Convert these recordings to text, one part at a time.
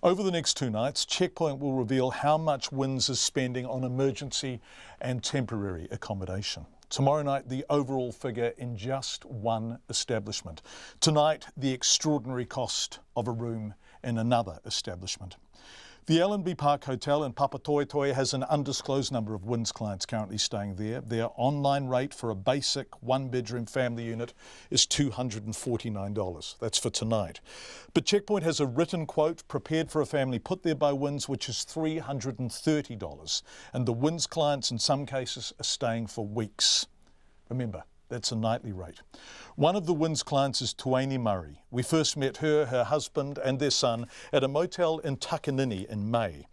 Over the next 2 nights, Checkpoint will reveal how much WINZ is spending on emergency and temporary accommodation. Tomorrow night, the overall figure in just one establishment. Tonight, the extraordinary cost of a room in another establishment. The L&B Park Hotel in Papatoetoe has an undisclosed number of WINZ clients currently staying there. Their online rate for a basic one-bedroom family unit is $249. That's for tonight. But Checkpoint has a written quote prepared for a family put there by WINZ, which is $330. And the WINZ clients in some cases are staying for weeks. Remember, that's a nightly rate. One of the WINZ clients is Tuaini Murray. We first met her, her husband and their son at a motel in Takanini in May.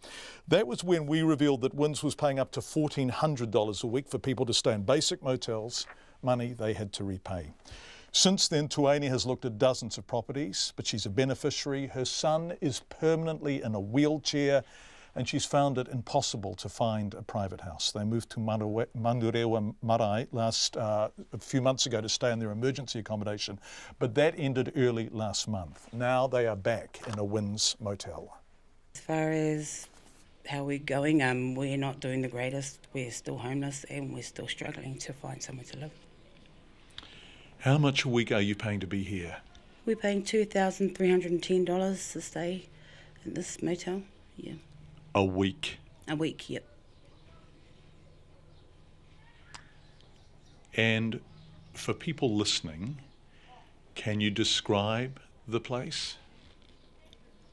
That was when we revealed that WINZ was paying up to $1,400 a week for people to stay in basic motels, money they had to repay. Since then, Tuaini has looked at dozens of properties, but she's a beneficiary. Her son is permanently in a wheelchair, and she's found it impossible to find a private house. They moved to Manurewa Marae a few months ago to stay in their emergency accommodation, but that ended early last month. Now they are back in a WINZ motel. As far as how we're going, we're not doing the greatest. We're still homeless and we're still struggling to find somewhere to live. How much a week are you paying to be here? We're paying $2,310 to stay in this motel, yeah. A week? A week, yep. And for people listening, can you describe the place?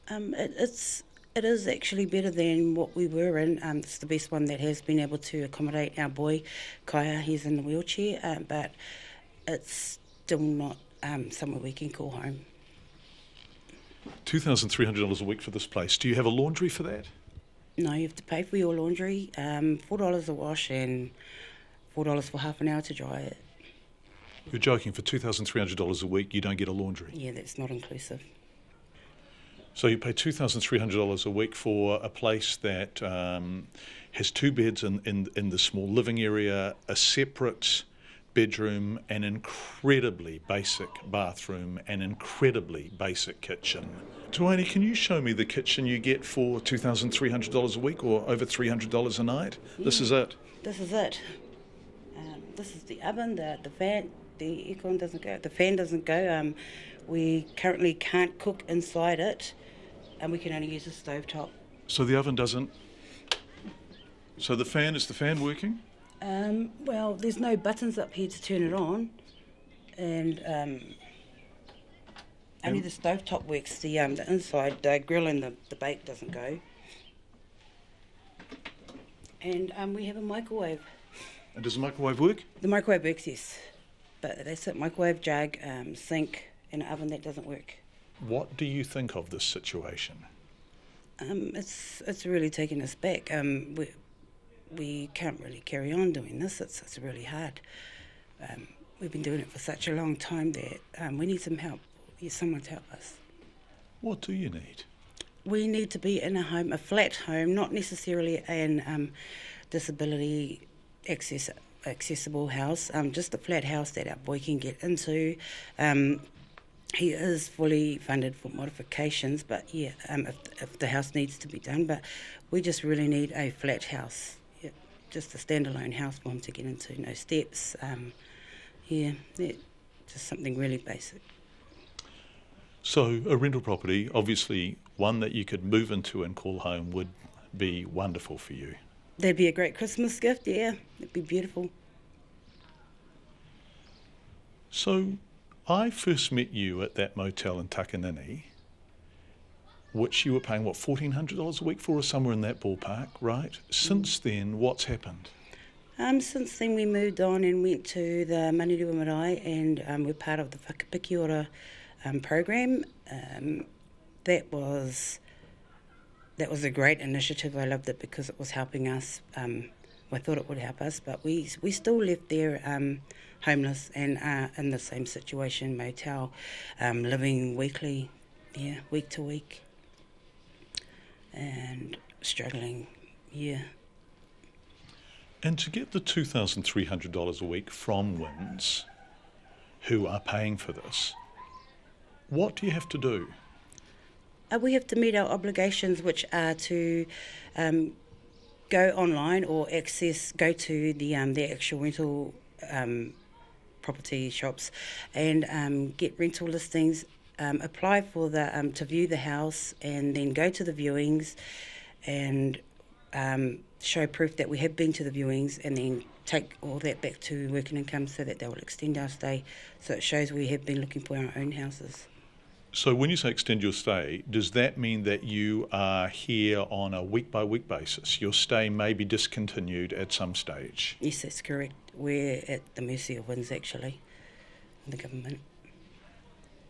It is actually better than what we were in. It's the best one that has been able to accommodate our boy, Kaya. He's in the wheelchair, but it's still not somewhere we can call home. $2,300 a week for this place. Do you have a laundry for that? No, you have to pay for your laundry, $4 a wash and $4 for half an hour to dry it. You're joking, for $2,300 a week you don't get a laundry? Yeah, that's not inclusive. So you pay $2,300 a week for a place that has 2 beds in the small living area, a separate bedroom, an incredibly basic bathroom, an incredibly basic kitchen. Tuaini, can you show me the kitchen you get for $2,300 a week or over $300 a night? Yeah, this is it? This is it. This is the oven, the fan, the aircon doesn't go, the fan doesn't go. We currently can't cook inside it and we can only use a stovetop. So the oven doesn't... So is the fan working? Well, there's no buttons up here to turn it on, and only the stovetop works. The inside, the grill and the bake doesn't go. And we have a microwave. And does the microwave work? The microwave works, yes. But that's it, microwave, jug, sink, and an oven that doesn't work. What do you think of this situation? It's really taken us back. We can't really carry on doing this. It's really hard. We've been doing it for such a long time that we need some help. Someone to help us. What do you need? We need to be in a home, a flat home, not necessarily an disability accessible house, just a flat house that our boy can get into. He is fully funded for modifications, but yeah, if the house needs to be done, but we just really need a flat house. Just a standalone house for him to get into, no steps, just something really basic. So a rental property, obviously one that you could move into and call home, would be wonderful for you. That'd be a great Christmas gift, yeah, it'd be beautiful. So I first met you at that motel in Takanini, which you were paying, what, $1,400 a week for, or somewhere in that ballpark, right? Since then, what's happened? Since then, we moved on and went to the Manurewa Marae, and we're part of the Whakapiki program. That was a great initiative. I loved it because it was helping us. I thought it would help us, but we still left there homeless and in the same situation, motel, living weekly, week to week. And struggling, yeah. And to get the $2,300 a week from WINZ, who are paying for this, what do you have to do? We have to meet our obligations, which are to go online or go to the actual rental property shops and get rental listings, apply for to view the house, and then go to the viewings and show proof that we have been to the viewings, and then take all that back to Working Income so that they will extend our stay, so it shows we have been looking for our own houses. So when you say extend your stay, does that mean that you are here on a week-by-week basis? Your stay may be discontinued at some stage? Yes, that's correct. We're at the mercy of WINZ, actually, the government.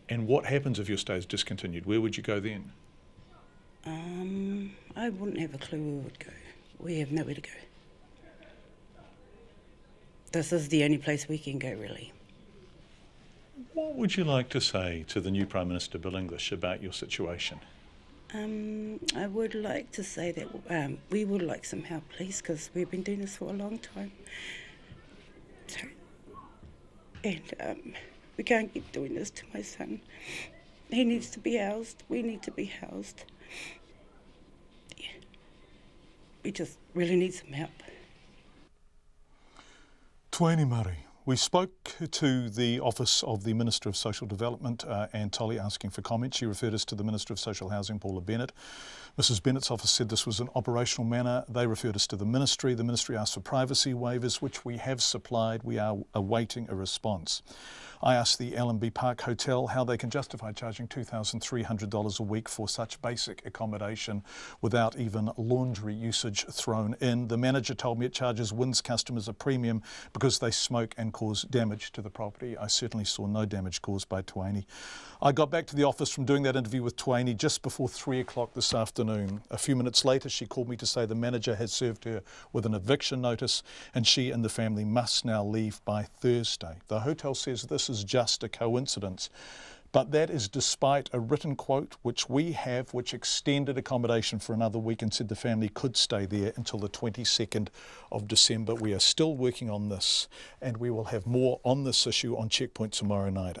And what happens if your stay is discontinued? Where would you go then? I wouldn't have a clue where we would go. We have nowhere to go. This is the only place we can go, really. What would you like to say to the new Prime Minister, Bill English, about your situation? I would like to say that we would like some help, please, because we've been doing this for a long time. And we can't keep doing this to my son. He needs to be housed. We need to be housed. Yeah. We just really need some help. Tueni Murray. We spoke to the Office of the Minister of Social Development, Anne Tolley, asking for comments. She referred us to the Minister of Social Housing, Paula Bennett. Mrs Bennett's office said this was an operational matter. They referred us to the Ministry. The Ministry asked for privacy waivers, which we have supplied. We are awaiting a response. I asked the L&B Park Hotel how they can justify charging $2,300 a week for such basic accommodation without even laundry usage thrown in. The manager told me it charges WINZ customers a premium because they smoke and cause damage to the property. I certainly saw no damage caused by Tueni. I got back to the office from doing that interview with Tueni just before 3 o'clock this afternoon. A few minutes later, she called me to say the manager had served her with an eviction notice and she and the family must now leave by Thursday. The hotel says this is just a coincidence, but that is despite a written quote which we have, which extended accommodation for another week and said the family could stay there until the 22nd of December. We are still working on this, and we will have more on this issue on Checkpoint tomorrow night.